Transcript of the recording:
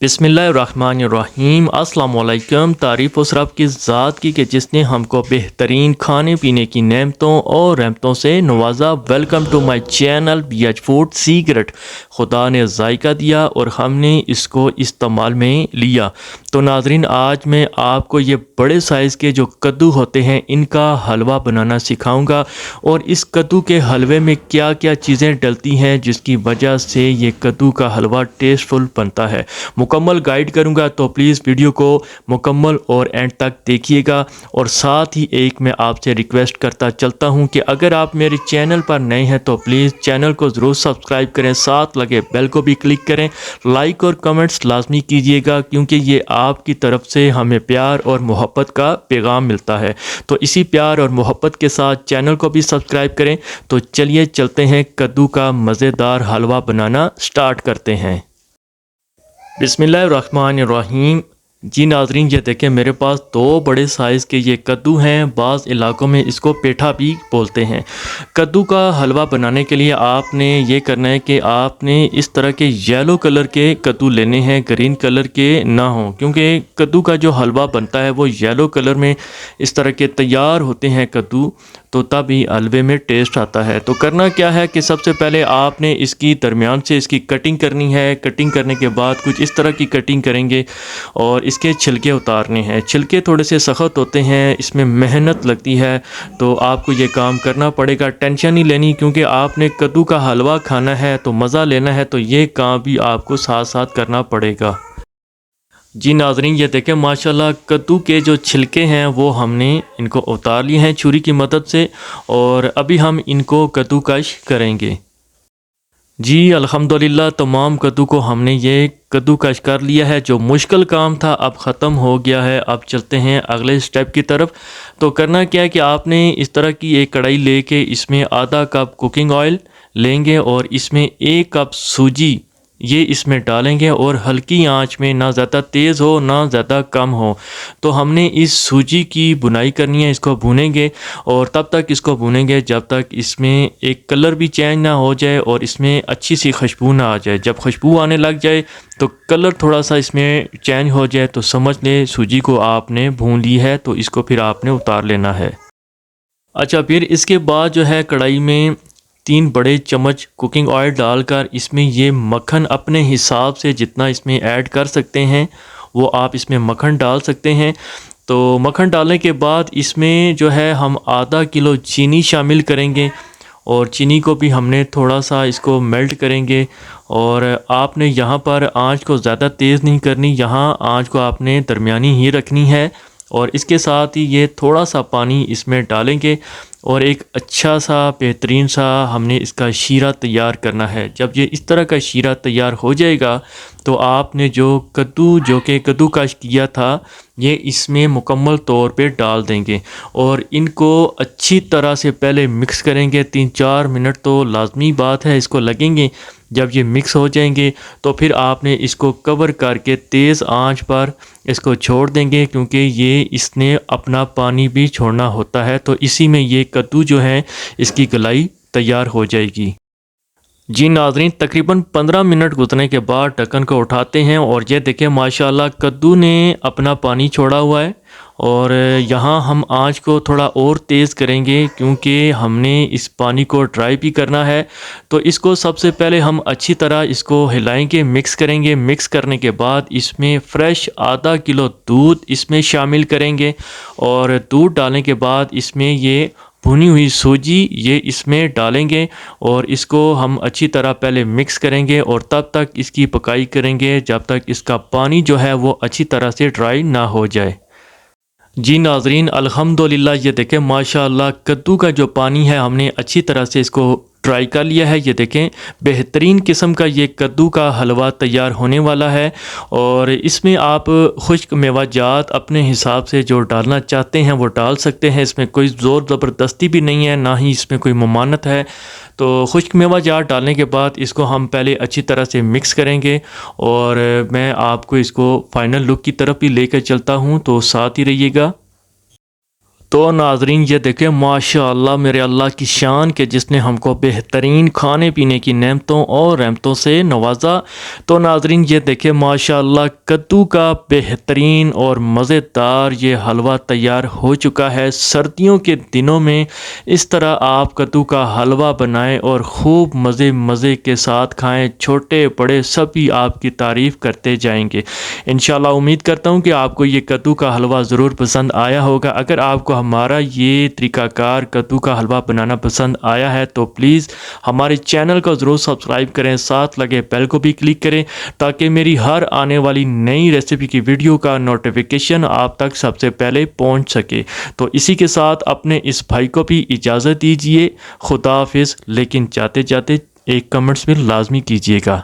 बिस्मिल्लाहिर्रहमानिर्रहीम। अस्सलाम वालेकुम। तारीफ़ उस रब की ज़ात की कि जिसने हमको बेहतरीन खाने पीने की नेमतों और रहमतों से नवाजा। Welcome to my channel BH food secret. खुदा ने जायका दिया और हमने इसको इस्तेमाल में लिया। तो नाजरीन, आज मैं आपको ये बड़े साइज़ के जो कद्दू होते हैं इनका हलवा बनाना सिखाऊंगा और इस कद्दू के हलवे में क्या क्या चीज़ें डलती हैं जिसकी वजह से ये कद्दू का हलवा टेस्टफुल बनता है। मुकम्मल गाइड करूंगा, तो प्लीज़ वीडियो को मुकम्मल और एंड तक देखिएगा। और साथ ही एक मैं आपसे रिक्वेस्ट करता चलता हूं कि अगर आप मेरे चैनल पर नए हैं तो प्लीज़ चैनल को ज़रूर सब्सक्राइब करें, साथ लगे बेल को भी क्लिक करें, लाइक और कमेंट्स लाजमी कीजिएगा क्योंकि ये आपकी तरफ से हमें प्यार और मोहब्बत का पैगाम मिलता है। तो इसी प्यार और मोहब्बत के साथ चैनल को भी सब्सक्राइब करें। तो चलिए चलते हैं, कद्दू का मज़ेदार हलवा बनाना स्टार्ट करते हैं। बिस्मिल्लाहिर्रहमानिर्रहीम। जी नाजरीन, ये देखें मेरे पास दो बड़े साइज़ के ये कद्दू हैं। बाज़ इलाकों में इसको पेठा भी बोलते हैं। कद्दू का हलवा बनाने के लिए आपने ये करना है कि आपने इस तरह के येलो कलर के कद्दू लेने हैं, ग्रीन कलर के ना हों, क्योंकि कद्दू का जो हलवा बनता है वो येलो कलर में इस तरह के तैयार होते हैं कद्दू, तो तब ही हलवे में टेस्ट आता है। तो करना क्या है कि सबसे पहले आपने इसकी दरमियान से इसकी कटिंग करनी है। कटिंग करने के बाद कुछ इस तरह की कटिंग करेंगे और इसके छिलके उतारने हैं। छिलके थोड़े से सख्त होते हैं, इसमें मेहनत लगती है, तो आपको ये काम करना पड़ेगा। टेंशन नहीं लेनी, क्योंकि आपने कद्दू का हलवा खाना है तो मज़ा लेना है, तो ये काम भी आपको साथ साथ करना पड़ेगा। जी नाजरीन, ये देखें माशाल्लाह कद्दू के जो छिलके हैं वो हमने इनको उतार लिए हैं छुरी की मदद से, और अभी हम इनको कद्दूकश करेंगे। जी अल्हम्दुलिल्लाह, तमाम कद्दू को हमने ये कद्दूकश कर लिया है। जो मुश्किल काम था अब ख़त्म हो गया है। अब चलते हैं अगले स्टेप की तरफ। तो करना क्या है कि आपने इस तरह की एक कढ़ाई लेके इसमें आधा कप कुकिंग ऑयल लेंगे और इसमें 1 कप सूजी ये इसमें डालेंगे, और हल्की आंच में, ना ज़्यादा तेज़ हो ना ज़्यादा कम हो। तो हमने इस सूजी की बुनाई करनी है, इसको भूनेंगे और तब तक इसको भूनेंगे जब तक इसमें एक कलर भी चेंज ना हो जाए और इसमें अच्छी सी खुशबू ना आ जाए। जब खुशबू आने लग जाए तो कलर थोड़ा सा इसमें चेंज हो जाए तो समझ लें सूजी को आपने भून ली है, तो इसको फिर आपने उतार लेना है। अच्छा, फिर इसके बाद जो है कढ़ाई में 3 बड़े चम्मच कुकिंग ऑयल डालकर इसमें ये मक्खन अपने हिसाब से जितना इसमें ऐड कर सकते हैं वो आप इसमें मक्खन डाल सकते हैं। तो मक्खन डालने के बाद इसमें जो है हम आधा किलो चीनी शामिल करेंगे, और चीनी को भी हमने थोड़ा सा इसको मेल्ट करेंगे। और आपने यहाँ पर आंच को ज़्यादा तेज़ नहीं करनी, यहाँ आंच को आपने दरमियानी ही रखनी है। और इसके साथ ही ये थोड़ा सा पानी इसमें डालेंगे और एक अच्छा सा बेहतरीन सा हमने इसका शीरा तैयार करना है। जब ये इस तरह का शीरा तैयार हो जाएगा तो आपने जो कद्दूकश किया था ये इसमें मुकम्मल तौर पे डाल देंगे और इनको अच्छी तरह से पहले मिक्स करेंगे। 3-4 मिनट तो लाजमी बात है इसको लगेंगे। जब ये मिक्स हो जाएंगे तो फिर आपने इसको कवर करके तेज़ आंच पर इसको छोड़ देंगे, क्योंकि ये इसने अपना पानी भी छोड़ना होता है। तो इसी में ये कद्दू जो है इसकी गलाई तैयार हो जाएगी। जी नाजरीन, तकरीबन 15 मिनट गुजरने के बाद ढक्कन को उठाते हैं और ये देखें माशाल्लाह कद्दू ने अपना पानी छोड़ा हुआ है। और यहाँ हम आंच को थोड़ा और तेज़ करेंगे क्योंकि हमने इस पानी को ड्राई भी करना है। तो इसको सबसे पहले हम अच्छी तरह इसको हिलाएंगे, मिक्स करेंगे। मिक्स करने के बाद इसमें फ़्रेश आधा किलो दूध इसमें शामिल करेंगे, और दूध डालने के बाद इसमें ये भुनी हुई सूजी ये इसमें डालेंगे और इसको हम अच्छी तरह पहले मिक्स करेंगे और तब तक इसकी पकाई करेंगे जब तक इसका पानी जो है वो अच्छी तरह से ड्राई ना हो जाए। जी नाजरीन, अल्हम्दुलिल्लाह, ये देखें माशाल्लाह कद्दू का जो पानी है हमने अच्छी तरह से इसको ट्राई कर लिया है। ये देखें बेहतरीन किस्म का ये कद्दू का हलवा तैयार होने वाला है। और इसमें आप खुश्क मेवाजात अपने हिसाब से जो डालना चाहते हैं वो डाल सकते हैं। इसमें कोई ज़ोर ज़बरदस्ती भी नहीं है, ना ही इसमें कोई ममानत है। तो खुश्क मेवाजात डालने के बाद इसको हम पहले अच्छी तरह से मिक्स करेंगे और मैं आपको इसको फ़ाइनल लुक की तरफ भी लेकर चलता हूँ, तो साथ ही रहिएगा। तो नाजरीन ये देखें माशाअल्लाह मेरे अल्लाह की शान के जिसने हमको बेहतरीन खाने पीने की नेमतों और रहमतों से नवाजा। तो नाजरीन ये देखें माशाअल्लाह कद्दू का बेहतरीन और मज़ेदार ये हलवा तैयार हो चुका है। सर्दियों के दिनों में इस तरह आप कद्दू का हलवा बनाएं और खूब मज़े मज़े के साथ खाएं। छोटे बड़े सभी आपकी तारीफ़ करते जाएंगे। इंशाल्लाह उम्मीद करता हूँ कि आपको ये कद्दू का हलवा ज़रूर पसंद आया होगा। अगर आपको हमारा ये तरीक़ाकार कद्दू का हलवा बनाना पसंद आया है तो प्लीज़ हमारे चैनल को ज़रूर सब्सक्राइब करें, साथ लगे बेल को भी क्लिक करें ताकि मेरी हर आने वाली नई रेसिपी की वीडियो का नोटिफिकेशन आप तक सबसे पहले पहुंच सके। तो इसी के साथ अपने इस भाई को भी इजाज़त दीजिए। खुदा हाफिज़। लेकिन जाते जाते एक कमेंट्स में लाजमी कीजिएगा।